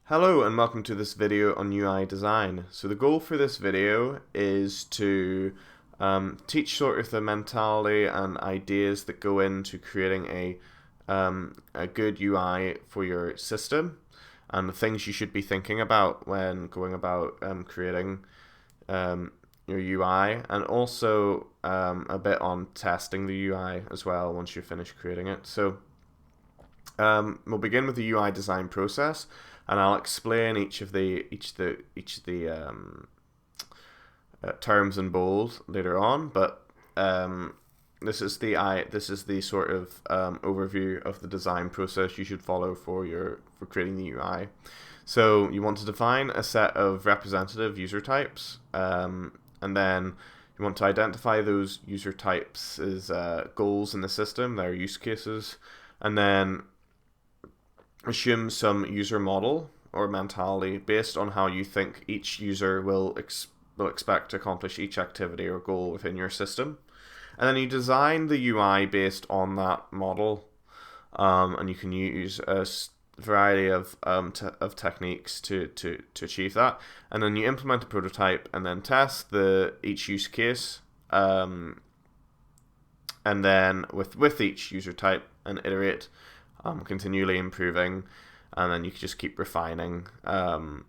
Hello and welcome to this video on UI design. So the goal for this video is to teach sort of the mentality and ideas that go into creating a good UI for your system and the things you should be thinking about when going about creating your UI, and also a bit on testing the UI as well once you're finished creating it. So we'll begin with the UI design process, and I'll explain each of the terms in bold later on. But this is the sort of overview of the design process you should follow for creating the UI. So you want to define a set of representative user types, and then you want to identify those user types as goals in the system, their use cases, and then assume some user model or mentality based on how you think each user will expect to accomplish each activity or goal within your system. And then you design the UI based on that model, and you can use a variety of techniques to achieve that. And then you implement a prototype and then test each use case, and then with each user type and iterate, continually improving, and then you can just keep refining and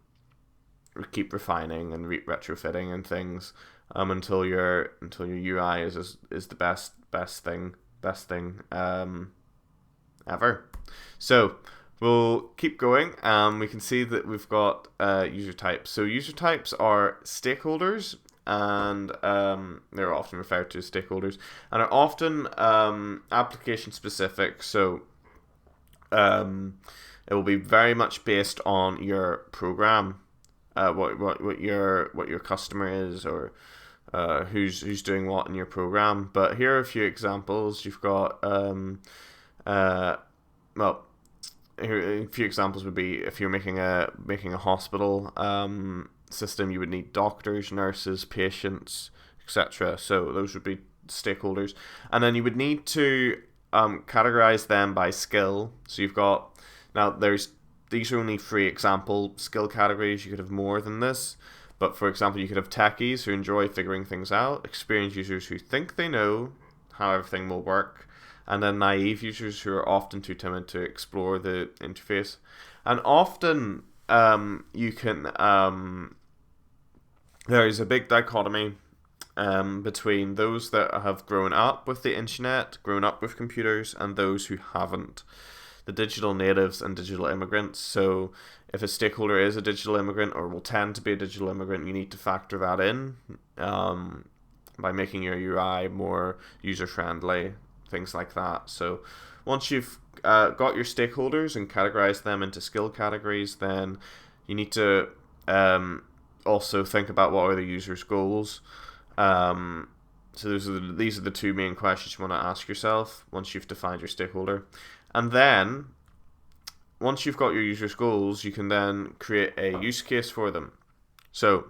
retrofitting and things until your UI is the best thing ever. So we'll keep going. We can see that we've got user types. So user types are stakeholders, and they're often referred to as stakeholders, and are often application specific. So it will be very much based on your program, what your customer is, or who's doing what in your program. But here are a few examples. You've got here a few examples would be if you're making a hospital system, you would need doctors, nurses, patients, etc. So those would be stakeholders, and then you would need to categorize them by skill. So you've got, now these are only 3 example skill categories. You could have more than this, but for example, you could have techies who enjoy figuring things out, experienced users who think they know how everything will work, and then naive users who are often too timid to explore the interface. And often you can there is a big dichotomy between those that have grown up with the internet, grown up with computers, and those who haven't. The digital natives and digital immigrants. So if a stakeholder is a digital immigrant or will tend to be a digital immigrant, you need to factor that in by making your UI more user-friendly, things like that. So once you've got your stakeholders and categorized them into skill categories, then you need to also think about what are the user's goals. So these are the 2 main questions you want to ask yourself once you've defined your stakeholder. And then once you've got your user's goals, you can then create a use case for them. So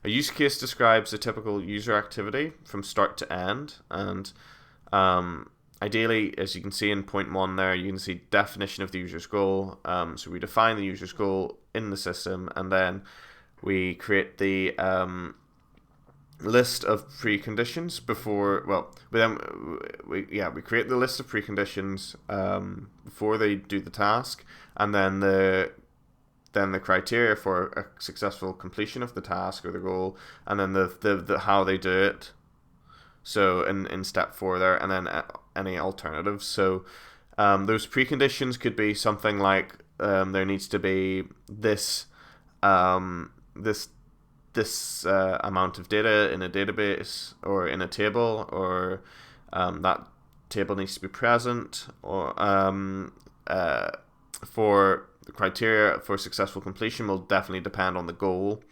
a use case describes a typical user activity from start to end, and ideally, as you can see in point 1 there, you can see definition of the user's goal. So we define the user's goal in the system, and then we create the list of preconditions before, we create the list of preconditions before they do the task, and then the criteria for a successful completion of the task or the goal, and then the how they do it. So in step 4 there, and then any alternatives. So those preconditions could be something like there needs to be this amount of data in a database or in a table, or that table needs to be present, or for the criteria for successful completion will definitely depend on the goal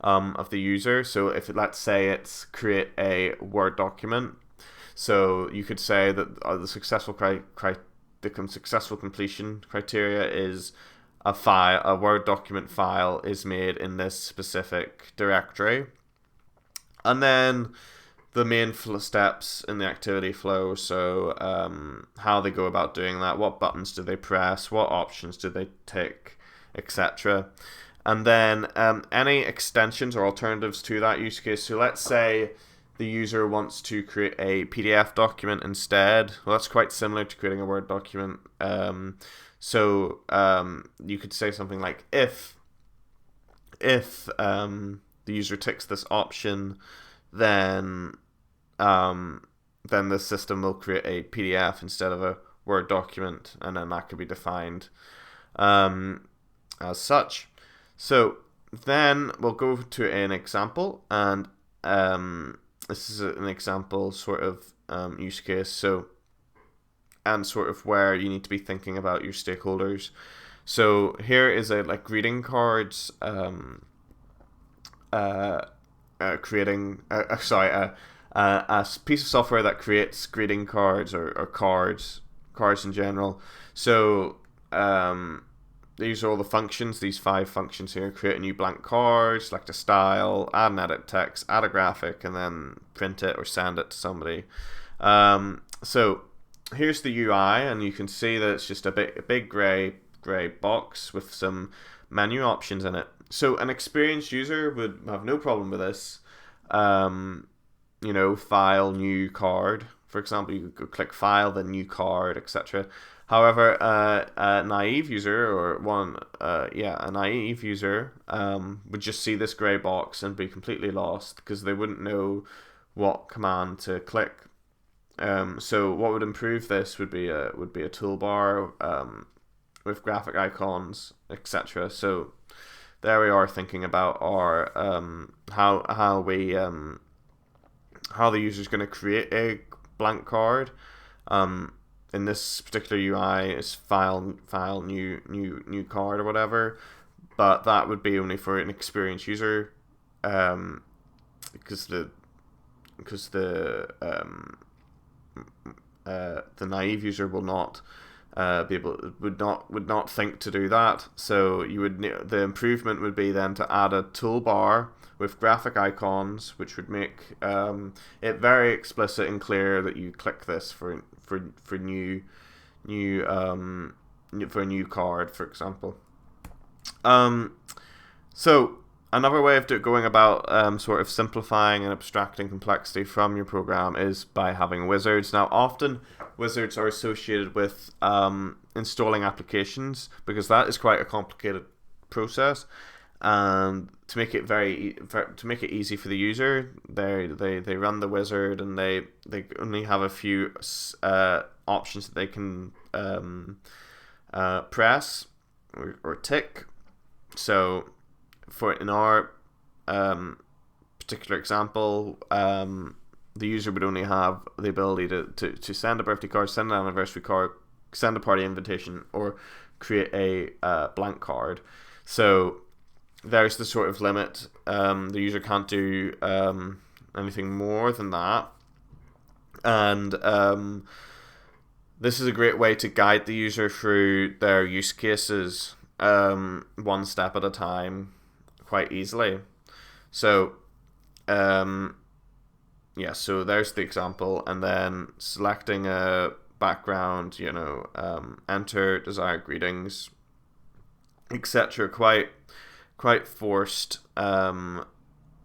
of the user. So if let's say it's create a Word document, so you could say that the successful successful completion criteria is a Word document file is made in this specific directory. And then the main steps in the activity flow, so how they go about doing that, what buttons do they press, what options do they tick, etc. And then any extensions or alternatives to that use case. So let's say the user wants to create a PDF document instead. Well, that's quite similar to creating a Word document. So you could say something like, if the user ticks this option, then the system will create a PDF instead of a Word document, and then that could be defined as such. So then we'll go to an example, and this is an example sort of use case. So, and sort of where you need to be thinking about your stakeholders. So here is a greeting cards creating a piece of software that creates greeting cards or cards in general. So these are all the functions, these 5 functions here. Create a new blank card, select a style, add and edit text, add a graphic, and then print it or send it to somebody. So here's the UI, and you can see that it's just a big grey box with some menu options in it. So an experienced user would have no problem with this. File, new card. For example, you could click file, then new card, etc. However, a naive user would just see this grey box and be completely lost because they wouldn't know what command to click. So what would improve this would be a toolbar with graphic icons, etc. So there we are, thinking about our how the user is going to create a blank card. In this particular UI is file new card or whatever, but that would be only for an experienced user, because the naive user will not would not think to do that. So the improvement would be then to add a toolbar with graphic icons, which would make it very explicit and clear that you click this for new for a new card, for example. So another way of going about sort of simplifying and abstracting complexity from your program is by having wizards. Now, often wizards are associated with installing applications, because that is quite a complicated process. And to make it easy for the user, they run the wizard, and they only have a few options that they can press or tick. So in our particular example, the user would only have the ability to send a birthday card, send an anniversary card, send a party invitation, or create a blank card. So there's the sort of limit. The user can't do anything more than that. And this is a great way to guide the user through their use cases one step at a time quite easily. So so there's the example, and then selecting a background, enter desired greetings, etc. Quite forced, forcing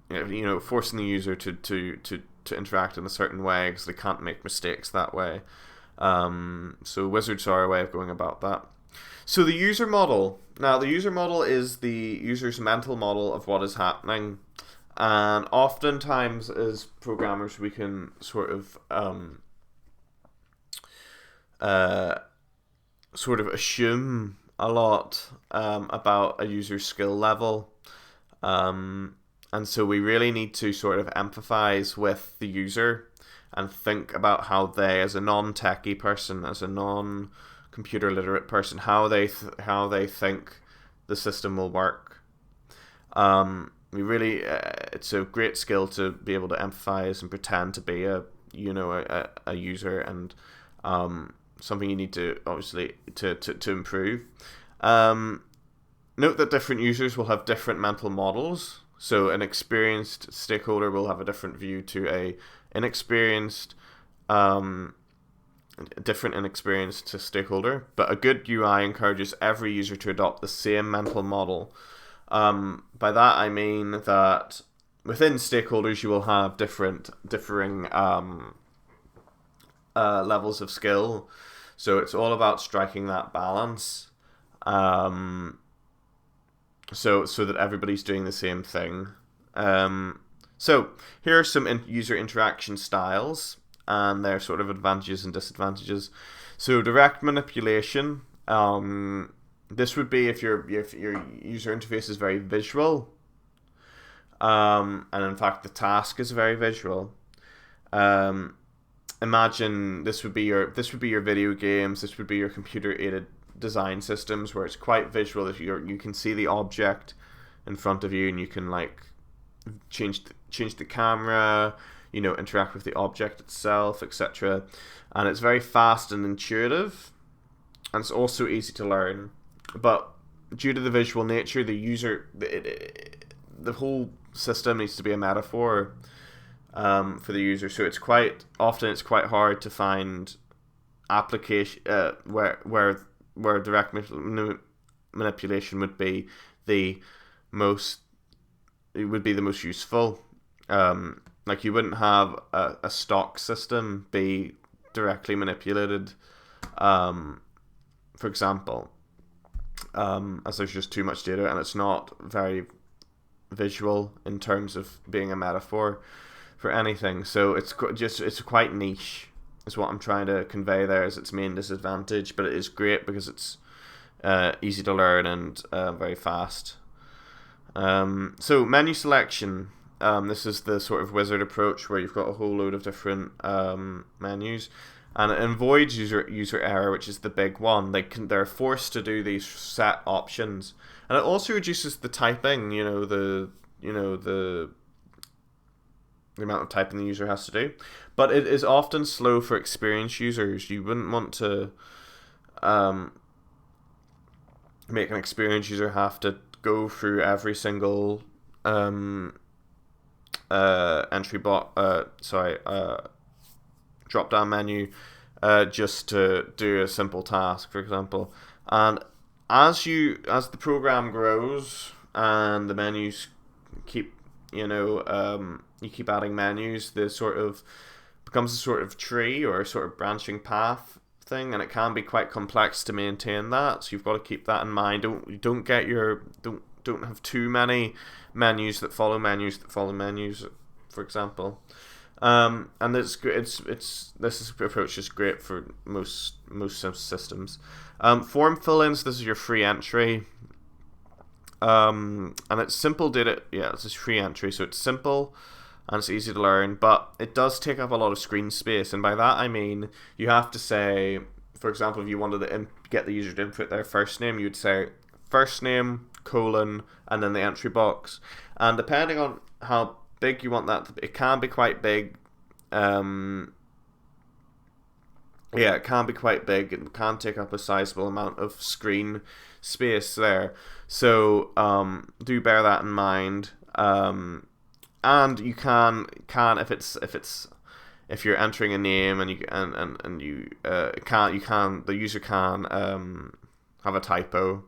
the user to interact in a certain way, because they can't make mistakes that way. So wizards are a way of going about that. So the user model. Now, the user model is the user's mental model of what is happening. And oftentimes, as programmers, we can sort of assume a lot about a user's skill level. And so we really need to sort of empathize with the user and think about how they, as a non-techie person, as a non-computer literate person, how they think the system will work. It's a great skill to be able to empathize and pretend to be a user, and something you need to obviously to improve. Note that different users will have different mental models. So an experienced stakeholder will have a different view to a inexperienced different in experience to stakeholder, but a good UI encourages every user to adopt the same mental model. By that I mean that within stakeholders you will have differing levels of skill, so it's all about striking that balance, so that everybody's doing the same thing. So here are some user interaction styles and their sort of advantages and disadvantages. So direct manipulation. This would be if your user interface is very visual, and in fact the task is very visual. Imagine this would be your video games. This would be your computer aided design systems where it's quite visual. If you can see the object in front of you and you can like change the camera, interact with the object itself, etc. And it's very fast and intuitive, and it's also easy to learn. But due to the visual nature, the whole system needs to be a metaphor for the user. So it's quite hard to find application where direct manipulation would be the most useful. Like you wouldn't have a stock system be directly manipulated, for example, as there's just too much data and it's not very visual in terms of being a metaphor for anything. So it's quite niche is what I'm trying to convey there as its main disadvantage, but it is great because it's easy to learn and very fast. So menu selection. This is the sort of wizard approach where you've got a whole load of different menus, and it avoids user error, which is the big one. They're forced to do these set options, and it also reduces the typing. The amount of typing the user has to do, but it is often slow for experienced users. You wouldn't want to make an experienced user have to go through every single drop down menu just to do a simple task, for example. And as the program grows and the menus keep you keep adding menus, this sort of becomes a sort of tree or a sort of branching path thing, and it can be quite complex to maintain that. So you've got to keep that in mind. Don't have too many menus that follow menus, for example. And this approach is great for most systems. Form fill-ins. This is your free entry. And it's simple data. Yeah, this is free entry, so it's simple and it's easy to learn, but it does take up a lot of screen space. And by that I mean you have to say, for example, if you wanted to get the user to input their first name, you'd say first name, colon, and then the entry box. And depending on how big you want that, it can be quite big. It can be quite big and can take up a sizable amount of screen space there. So do bear that in mind. And you can if you're entering a name and the user can have a typo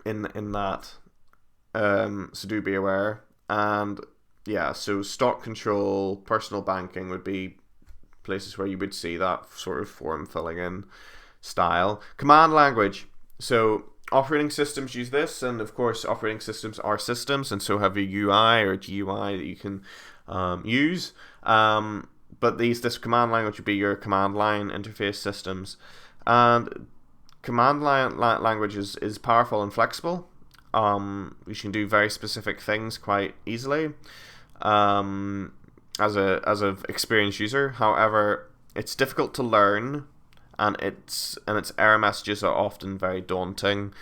in that. So do be aware. And so stock control, personal banking would be places where you would see that sort of form filling in style. Command language. So operating systems use this, and of course operating systems are systems, and so have a UI or a GUI that you can use. But this command language would be your command line interface systems. And command line language is powerful and flexible. You can do very specific things quite easily as a experienced user. However, it's difficult to learn, and its error messages are often very daunting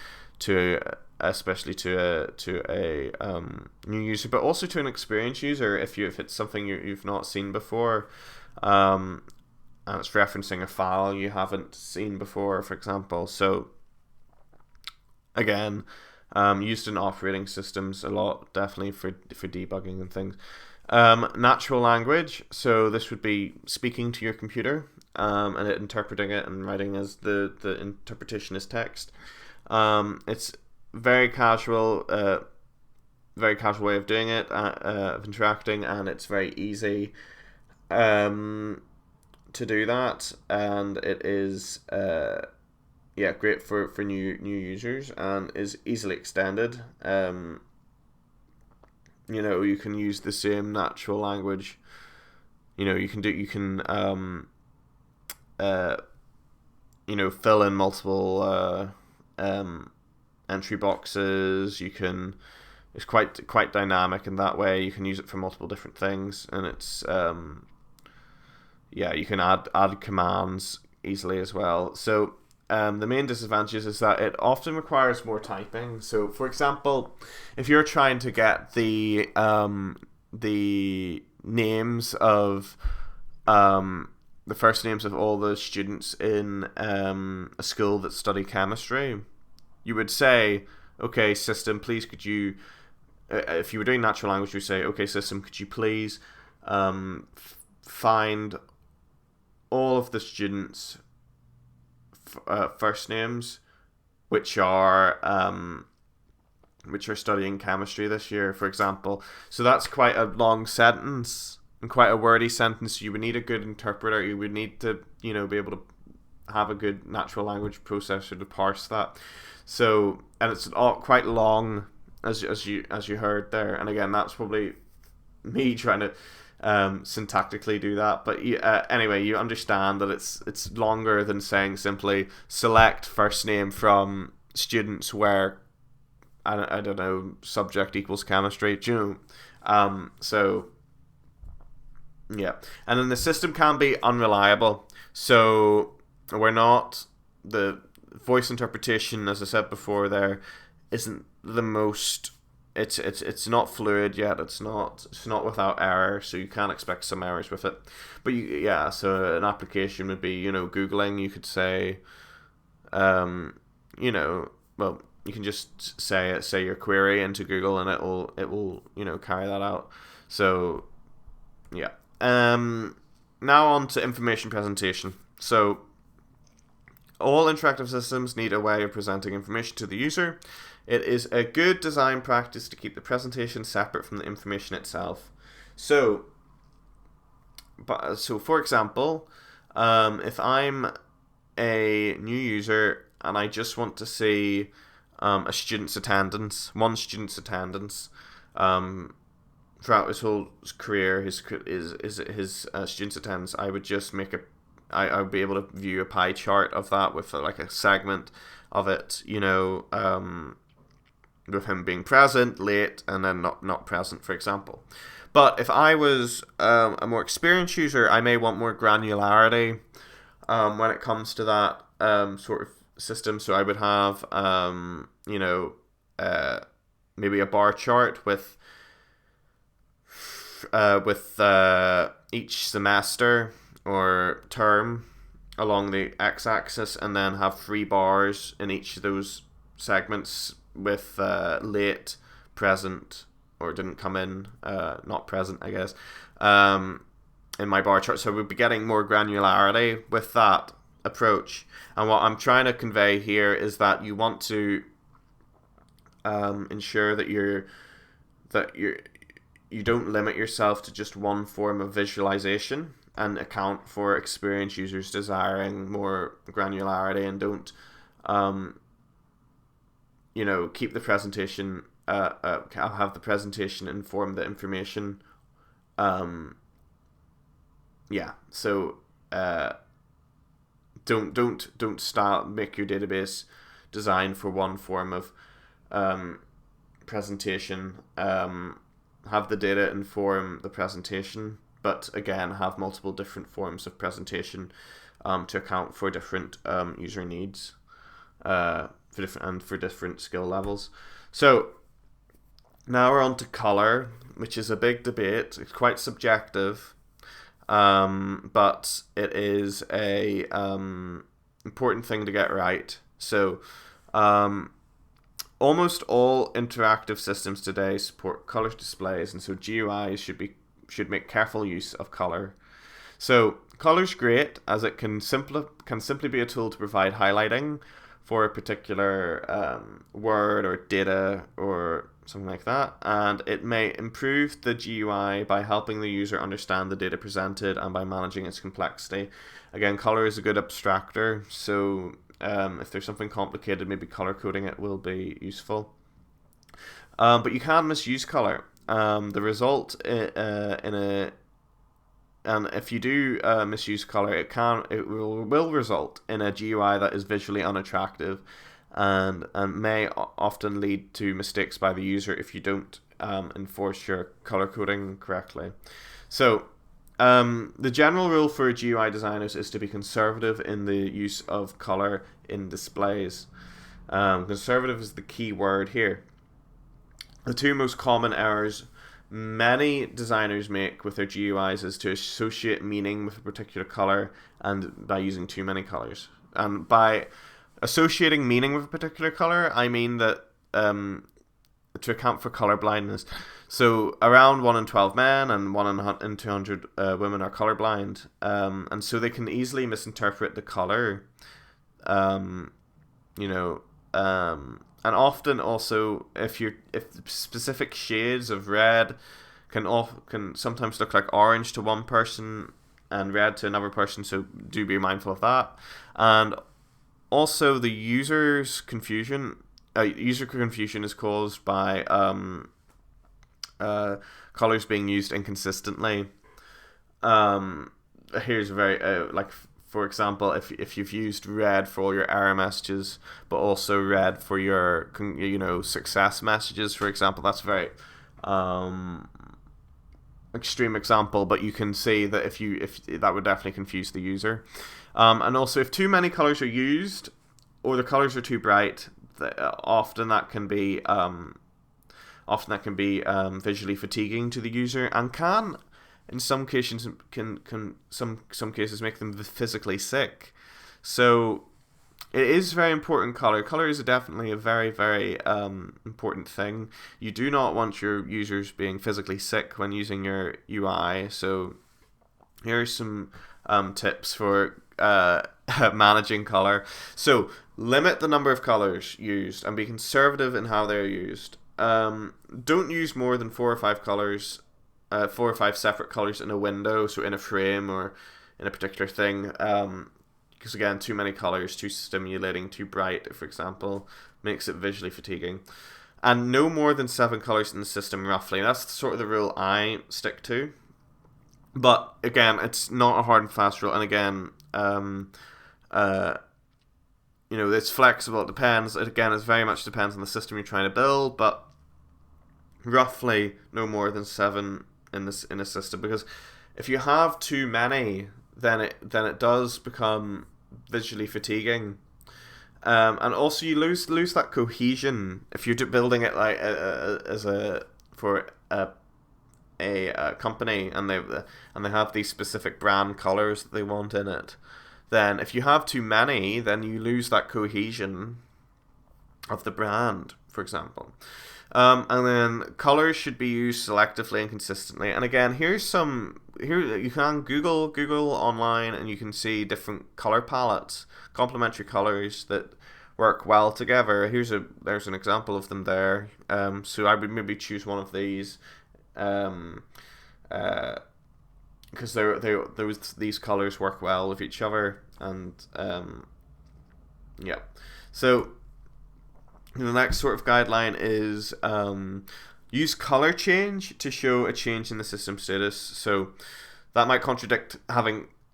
especially to a new user, but also to an experienced user if it's something you've not seen before, and it's referencing a file you haven't seen before, for example. So again, used in operating systems a lot, definitely for debugging and things. Natural language. So this would be speaking to your computer, and it interpreting it and writing as the interpretation is text. It's very casual, very casual way of doing it, of interacting, and it's very easy to do that, and it is great for new users, and is easily extended. You can use the same natural language. You can fill in multiple entry boxes. It's quite dynamic in that way. You can use it for multiple different things, and it's you can add commands easily as well. So the main disadvantages is that it often requires more typing. So, for example, if you're trying to get the names of the first names of all the students in a school that study chemistry, you would say, "Okay, system, please could you?" If you were doing natural language, you would say, "Okay, system, could you please find all of the students' first names which are studying chemistry this year," for example. So that's quite a long sentence and quite a wordy sentence. You would need a good interpreter. You would need to be able to have a good natural language processor to parse that. So, and it's all quite long, as you heard there. And again, that's probably me trying to syntactically do that, but anyway, you understand that it's longer than saying simply select first name from students where I don't know, subject equals chemistry. So yeah, and then the system can be unreliable. So the voice interpretation, as I said before, there isn't the most. It's not fluid yet. It's not without error, so you can expect some errors with it. But so an application would be Googling. You could say, you can just say your query into Google, and it will carry that out. So yeah. Now on to information presentation. So all interactive systems need a way of presenting information to the user. It is a good design practice to keep the presentation separate from the information itself. So for example, if I'm a new user and I just want to see one student's attendance throughout his whole career, his student's attendance, I would just I would be able to view a pie chart of that with like a segment of it, with him being present, late, and then not present, for example. But if I was a more experienced user, I may want more granularity when it comes to that sort of system. So I would have maybe a bar chart with each semester or term along the x-axis, and then have 3 bars in each of those segments with late, present, or didn't come in, not present, I guess, in my bar chart. So we'd be getting more granularity with that approach. And what I'm trying to convey here is that you want to ensure that you don't limit yourself to just one form of visualization, and account for experienced users desiring more granularity, and don't keep the presentation have the presentation inform the information. So don't make your database designed for one form of presentation. Have the data inform the presentation, but again, have multiple different forms of presentation to account for different user needs, for different skill levels. So now we're on to color, which is a big debate. It's quite subjective, but it is a important thing to get right. So almost all interactive systems today support color displays, and so GUIs should make careful use of color. So color's great as it can simply be a tool to provide highlighting for a particular word or data or something like that, and it may improve the GUI by helping the user understand the data presented and by managing its complexity. Again, color is a good abstractor, so if there's something complicated, maybe color coding it will be useful. But you can misuse color. The result and if you do misuse color, it will result in a GUI that is visually unattractive, and may often lead to mistakes by the user if you don't enforce your color coding correctly. So the general rule for GUI designers is to be conservative in the use of color in displays. Conservative is the key word here. The two most common errors many designers make with their GUIs is to associate meaning with a particular color and by using too many colors. And by associating meaning with a particular color, I mean that to account for color blindness. So around 1 in 12 men and 1 in 200 women are colorblind, and so they can easily misinterpret the color. And often also, if specific shades of red can sometimes look like orange to one person and red to another person, so do be mindful of that. And also, the user confusion is caused by colors being used inconsistently. Here's a very for example, if you've used red for all your error messages, but also red for your success messages, for example, that's a very extreme example, but you can see that if that would definitely confuse the user. And also, if too many colors are used, or the colors are too bright, often that can be visually fatiguing to the user, and can, in some cases, some cases make them physically sick. So it is very important. Color is definitely a very, very important thing. You do not want your users being physically sick when using your UI. So here are some tips for managing color. So limit the number of colors used and be conservative in how they're used. Don't use more than 4 or 5 colors. 4 or 5 separate colors in a window, so in a frame or in a particular thing, because again, too many colors, too stimulating, too bright, for example, makes it visually fatiguing. And no more than 7 colors in the system, roughly. That's sort of the rule I stick to. But again, it's not a hard and fast rule, and again, it's flexible. It depends. It very much depends on the system you're trying to build, but roughly no more than 7 in a system, because if you have too many, then it does become visually fatiguing, and also you lose that cohesion if you're building it like for a company, and they have these specific brand colors that they want in it. Then if you have too many, then you lose that cohesion of the brand, for example. And then colors should be used selectively and consistently. And again, here you can Google online, and you can see different color palettes, complementary colors that work well together. There's an example of them there. So I would maybe choose one of these, because these colors work well with each other, and yeah. So the next sort of guideline is use color change to show a change in the system status. So that might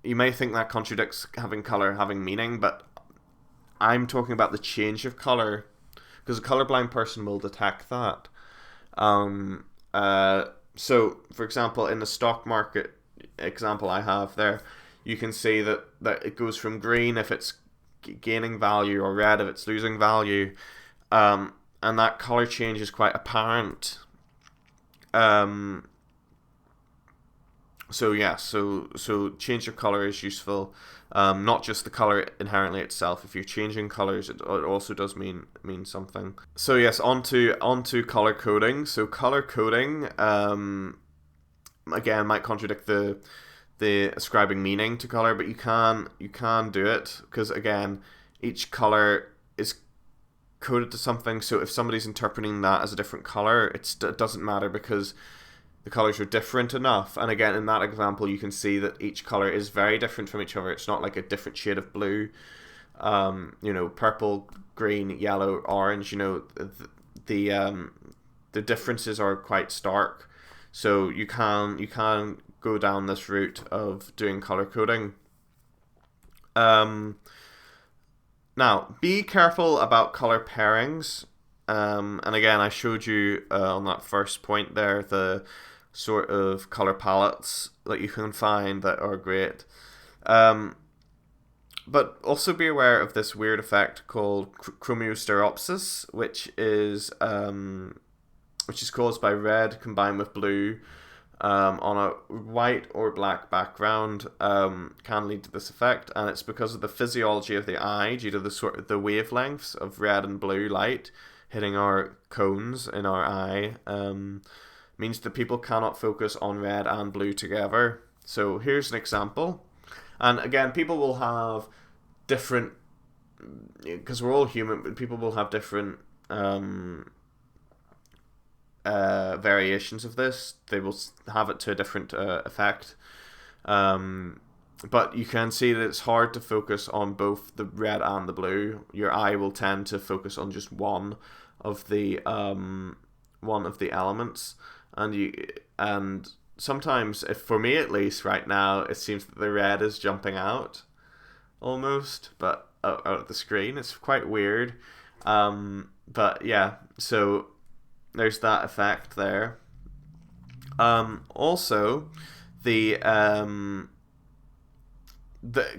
you may think that contradicts having color having meaning, but I'm talking about the change of color, because a colorblind person will detect that. So for example, in the stock market example I have there, you can see that it goes from green if it's gaining value, or red if it's losing value. And that color change is quite apparent. So change of color is useful. Not just the color inherently itself. If you're changing colors, it also does mean something. So yes, onto color coding. So color coding again might contradict the ascribing meaning to color, but you can do it, because again, each color is coded to something. So if somebody's interpreting that as a different color, it doesn't matter, because the colors are different enough. And again, in that example, you can see that each color is very different from each other. It's not like a different shade of blue, purple, green, yellow, orange. The differences are quite stark. So you can go down this route of doing color coding. Now, be careful about color pairings. And again, I showed you on that first point there the sort of color palettes that you can find that are great. But also be aware of this weird effect called chromostereopsis, which is caused by red combined with blue on a white or black background. Can lead to this effect, and it's because of the physiology of the eye, due to the wavelengths of red and blue light hitting our cones in our eye. Means that people cannot focus on red and blue together. So here's an example. And again, people will have different, because we're all human, but people will have different variations of this. They will have it to a different effect. But you can see that it's hard to focus on both the red and the blue. Your eye will tend to focus on just one of the elements. And sometimes, if for me at least right now, it seems that the red is jumping out almost, but out of the screen. It's quite weird. But yeah, so there's that effect there. Also, the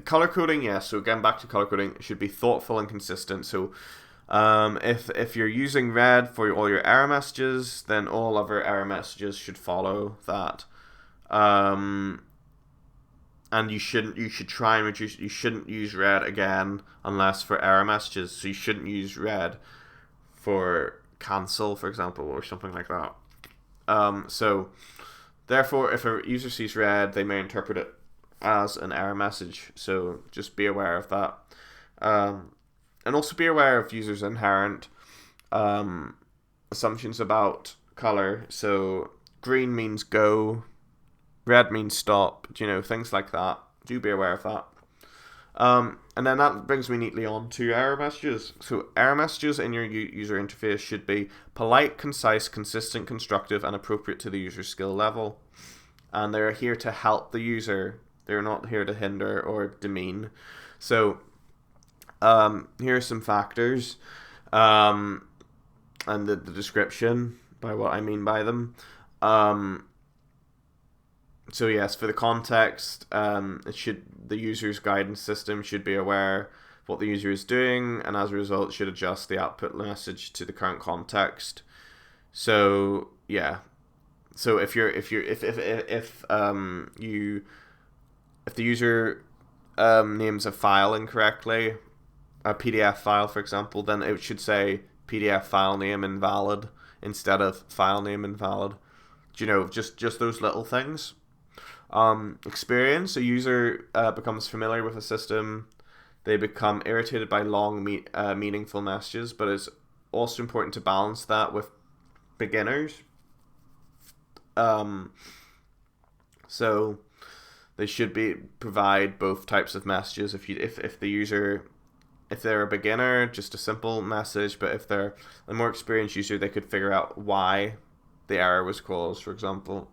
color coding, yeah. So again, back to color coding, it should be thoughtful and consistent. So if you're using red for all your error messages, then all other error messages should follow that. And you should try and reduce. You shouldn't use red again unless for error messages. So you shouldn't use red for cancel, for example, or something like that. So therefore, if a user sees red, they may interpret it as an error message. So just be aware of that. And also be aware of users' inherent assumptions about color. So green means go, red means stop, things like that. Do be aware of that. And then that brings me neatly on to error messages. So error messages in your user interface should be polite, concise, consistent, constructive, and appropriate to the user's skill level. And they're here to help the user. They're not here to hinder or demean. So here are some factors, and the description by what I mean by them. So yes, for the context, the user's guidance system should be aware of what the user is doing, and as a result, should adjust the output message to the current context. So yeah, so if the user names a file incorrectly, a PDF file, for example, then it should say PDF file name invalid instead of file name invalid. Just those little things. Experience. A user becomes familiar with a system. They become irritated by long, meaningful messages, but it's also important to balance that with beginners. So they should provide both types of messages. If they're a beginner, just a simple message, but if they're a more experienced user, they could figure out why the error was caused, for example.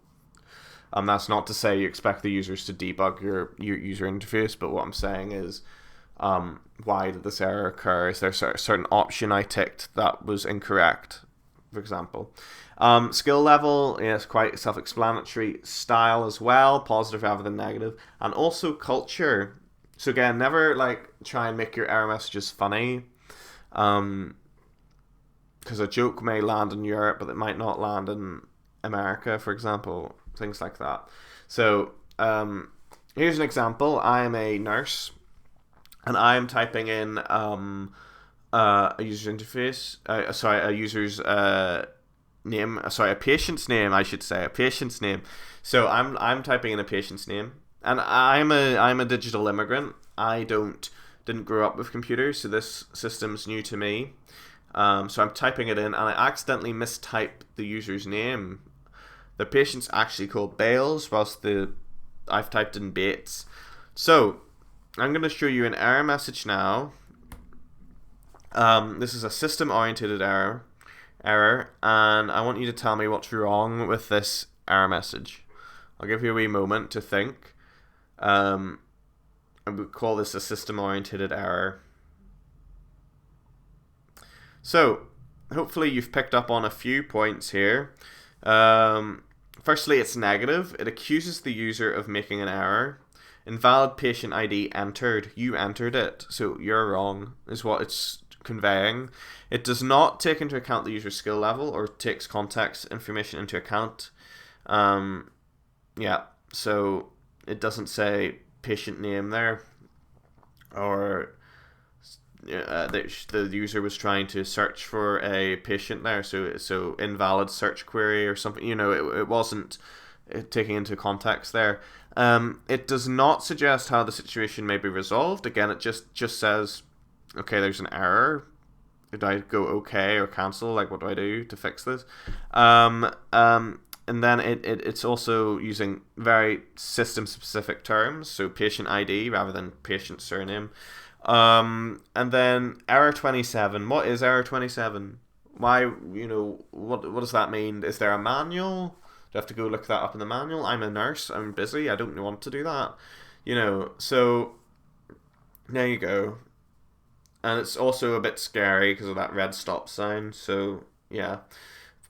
That's not to say you expect the users to debug your user interface, but what I'm saying is, why did this error occur? Is there a certain option I ticked that was incorrect, for example? Skill level is quite self-explanatory. Style as well, positive rather than negative, and also culture. So again, never try and make your error messages funny, because a joke may land in Europe, but it might not land in America, for example, things like that. So here's an example. I am a nurse, and I am typing in a user's interface. A user's name. Sorry, a patient's name. I should say a patient's name. So I'm typing in a patient's name, and I'm a digital immigrant. I didn't grow up with computers, so this system's new to me. So I'm typing it in, and I accidentally mistyped the user's name. The patient's actually called Bales, whilst I've typed in Bates. So I'm going to show you an error message now. This is a system-oriented error, and I want you to tell me what's wrong with this error message. I'll give you a wee moment to think. And we call this a system-oriented error. So, hopefully you've picked up on a few points here. Firstly, it's negative. It accuses the user of making an error. Invalid patient ID entered. You entered it, so you're wrong, is what it's conveying. It does not take into account the user's skill level or takes context information into account. Yeah, so it doesn't say patient name there, or the user was trying to search for a patient there, so invalid search query or something. It wasn't taking into context there. It does not suggest how the situation may be resolved. Again, it just says, okay, there's an error. Do I go okay or cancel? Like, what do I do to fix this? And then it's also using very system-specific terms, so patient ID rather than patient surname. And then error 27. What is error 27? Why, what does that mean? Is there a manual? Do I have to go look that up in the manual? I'm a nurse. I'm busy. I don't want to do that. So there you go. And it's also a bit scary because of that red stop sign. So yeah,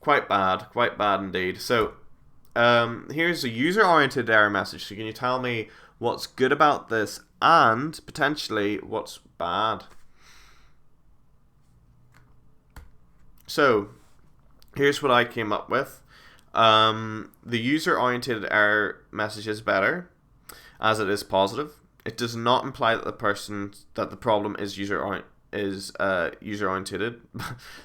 quite bad indeed. So here's a user-oriented error message. So can you tell me what's good about this and potentially what's bad? So here's what I came up with. The user-oriented error message is better, as it is positive. It does not imply that the problem is user-oriented.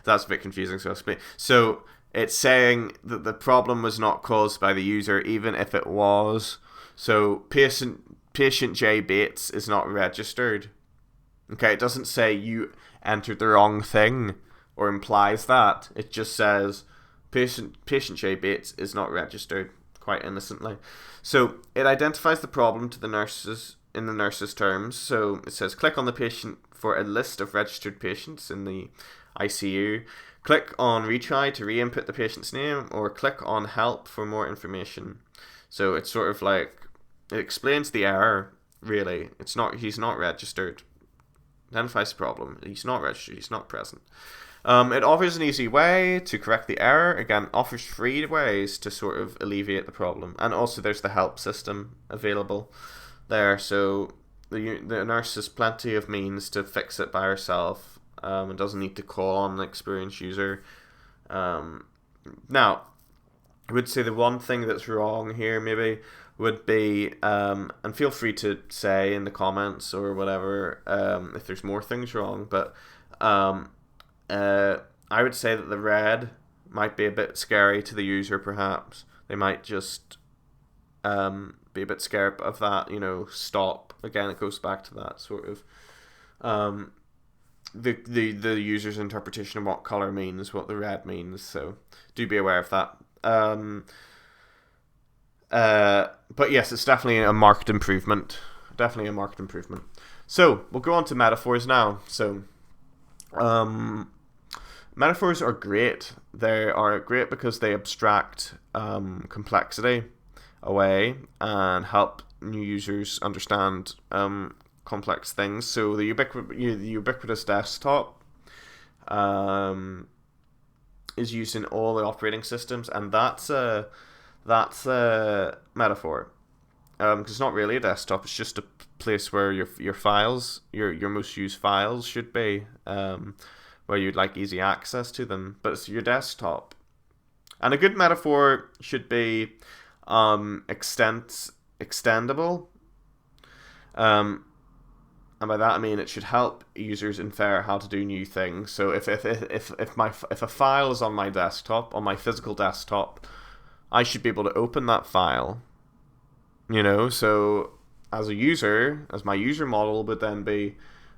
That's a bit confusing, so I'll explain. So it's saying that the problem was not caused by the user, even if it was. So patient J Bates is not registered. Okay, it doesn't say you entered the wrong thing or implies that. It just says patient J Bates is not registered, quite innocently. So it identifies the problem to the nurses in the nurse's terms. So it says click on the patient for a list of registered patients in the ICU. Click on retry to re-input the patient's name, or click on help for more information. So it's sort of like, it explains the error, really. He's not registered. Identifies the problem. He's not registered. He's not present. It offers an easy way to correct the error. Again, offers free ways to sort of alleviate the problem. And also there's the help system available there. So the nurse has plenty of means to fix it by herself. And doesn't need to call on an experienced user. Now, I would say the one thing that's wrong here maybe would be, and feel free to say in the comments or whatever if there's more things wrong, but I would say that the red might be a bit scary to the user, perhaps. They might just be a bit scared of that, stop. Again, it goes back to that sort of the user's interpretation of what color means, what the red means, so do be aware of that. But yes, it's definitely a marked improvement. So we'll go on to metaphors now. So metaphors are great. They are great because they abstract complexity away and help new users understand complex things. So the ubiquitous desktop is used in all the operating systems, and that's a metaphor. Because it's not really a desktop; it's just a place where your files, your most used files, should be, where you'd like easy access to them. But it's your desktop, and a good metaphor should be extendable. and by that I mean it should help users infer how to do new things. So if a file is on my desktop, on my physical desktop, I should be able to open that file. So as a user, as my user model would then be,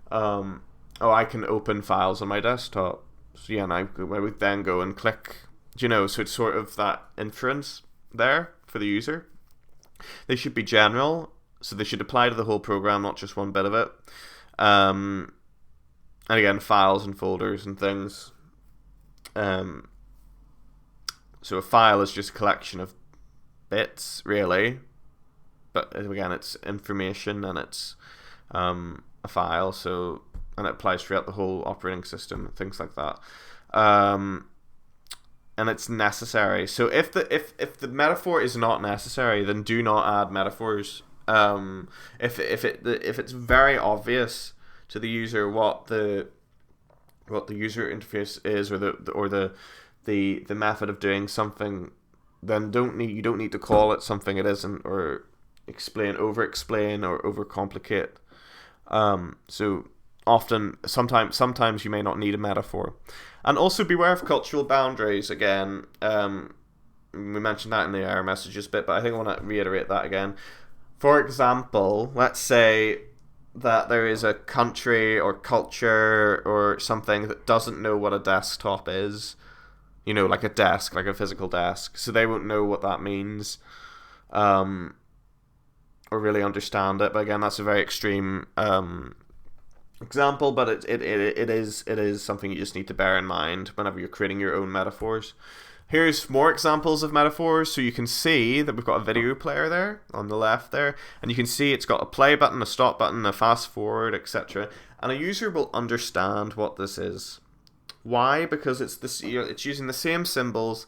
I can open files on my desktop. So yeah, and I would then go and click. So it's sort of that inference there for the user. They should be general, so they should apply to the whole program, not just one bit of it. And again, files and folders and things. So a file is just a collection of bits, really. But again, it's information and it's a file, and it applies throughout the whole operating system, things like that. And it's necessary. So if the metaphor is not necessary, then do not add metaphors. If it's very obvious to the user what the user interface is, or the method of doing something, then you don't need to call it something it isn't, or over explain or overcomplicate. So sometimes you may not need a metaphor. And also beware of cultural boundaries again. We mentioned that in the error messages bit, but I think I want to reiterate that again. For example, let's say that there is a country or culture or something that doesn't know what a desktop is. Like a desk, like a physical desk. So they won't know what that means. Or really understand it. But again, that's a very extreme example, but it is something you just need to bear in mind whenever you're creating your own metaphors. Here's more examples of metaphors. So you can see that we've got a video player there on the left there, and you can see it's got a play button, a stop button, a fast forward, etc. And a user will understand what this is. Why? Because it's using the same symbols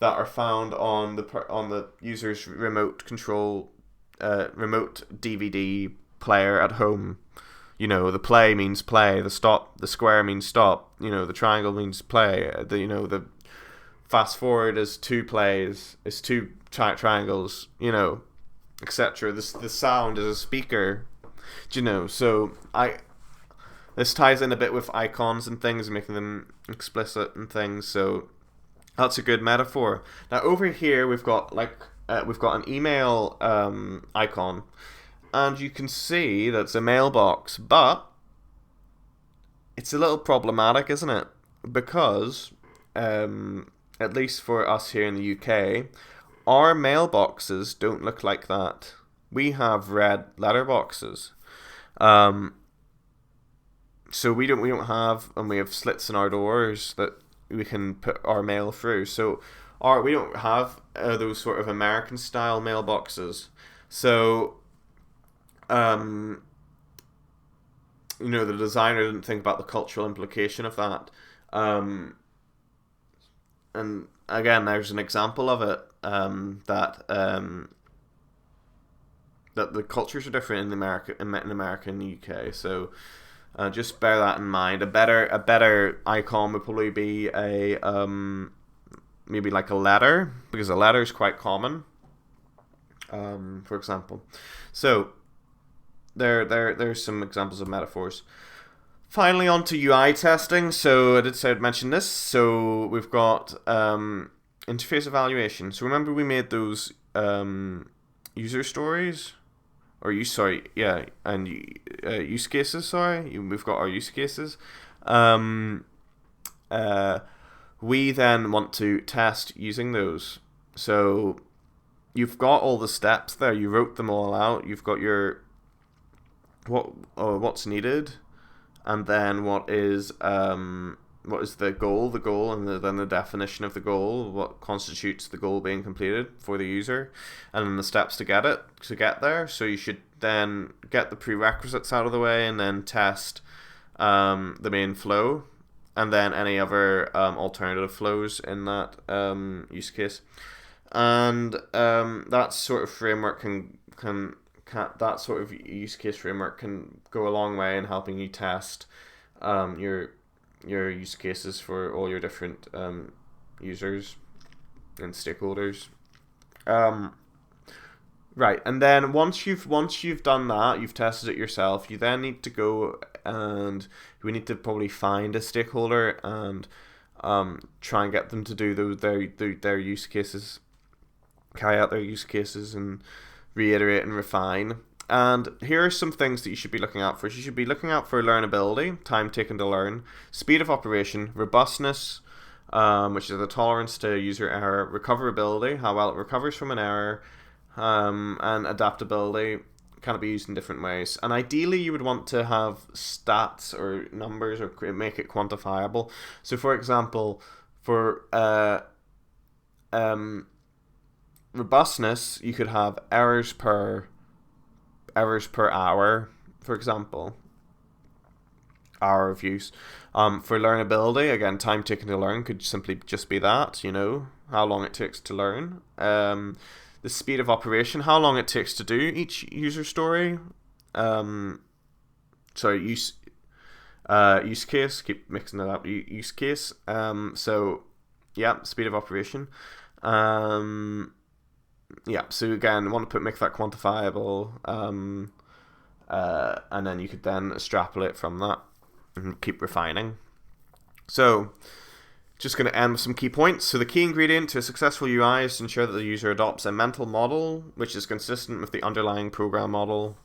that are found on the user's remote control remote DVD player at home. The play means play, the square means stop, the triangle means play, the fast forward is two plays, is two triangles, etc. The sound is a speaker, so this ties in a bit with icons and things, making them explicit and things, so that's a good metaphor. Now over here we've got an email icon. And you can see that's a mailbox, but it's a little problematic, isn't it? Because, at least for us here in the UK, our mailboxes don't look like that. We have red letterboxes. So we don't have, and we have slits in our doors that we can put our mail through. So we don't have those sort of American style mailboxes. So the designer didn't think about the cultural implication of that. And again, there's an example of it, that the cultures are different in America and the UK. So just bear that in mind. A better icon would probably be maybe like a letter, because a letter is quite common. For example, so there's some examples of metaphors. Finally, on to UI testing. So I did say I'd mention this. So we've got interface evaluation. So remember we made those user stories, use cases. Sorry, we've got our use cases. We then want to test using those. So you've got all the steps there. You wrote them all out. You've got your what's needed, and then what is the goal, and then the definition of the goal, what constitutes the goal being completed for the user, and then the steps to get there. So you should then get the prerequisites out of the way, and then test the main flow, and then any other alternative flows in that use case. And that sort of framework that sort of use case framework can go a long way in helping you test your use cases for all your different users and stakeholders. Right, and then once you've done that, you've tested it yourself. You then need to go and we need to probably find a stakeholder and try and get them to do their use cases, carry out their use cases, and reiterate and refine. And here are some things that you should be looking out for. You should be looking out for learnability, time taken to learn, speed of operation, robustness, which is the tolerance to user error, recoverability, how well it recovers from an error, and adaptability can be used in different ways. And ideally, you would want to have stats or numbers or make it quantifiable. So, for example, for robustness, you could have errors per hour, for example, hour of use. For learnability, again, time taken to learn could simply just be that, how long it takes to learn. The speed of operation, how long it takes to do each user story. Use case, keep mixing it up, use case. Speed of operation. So again, want to make that quantifiable, and then you could then extrapolate from that and keep refining. So, just going to end with some key points. So the key ingredient to a successful UI is to ensure that the user adopts a mental model which is consistent with the underlying program model.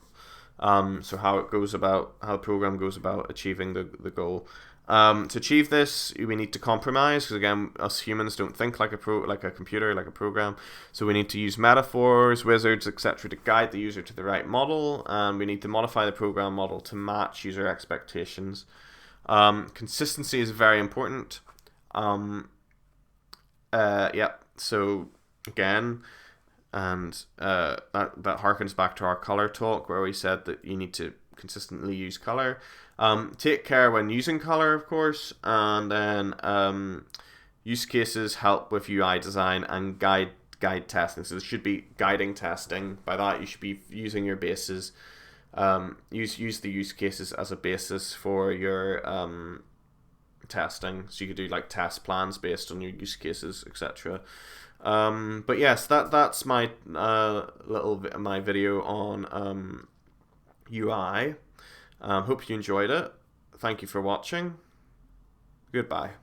So how the program goes about achieving the goal. To achieve this, we need to compromise, because again, us humans don't think like a computer, like a program. So we need to use metaphors, wizards, etc. to guide the user to the right model, and we need to modify the program model to match user expectations. Consistency is very important. So again, and that harkens back to our color talk, where we said that you need to consistently use color. Take care when using color, of course, and then use cases help with UI design and guide testing. So this should be guiding testing. By that, you should be using your bases. Use the use cases as a basis for your testing. So you could do like test plans based on your use cases, etc. But yes, that's my my video on UI. Hope you enjoyed it. Thank you for watching. Goodbye.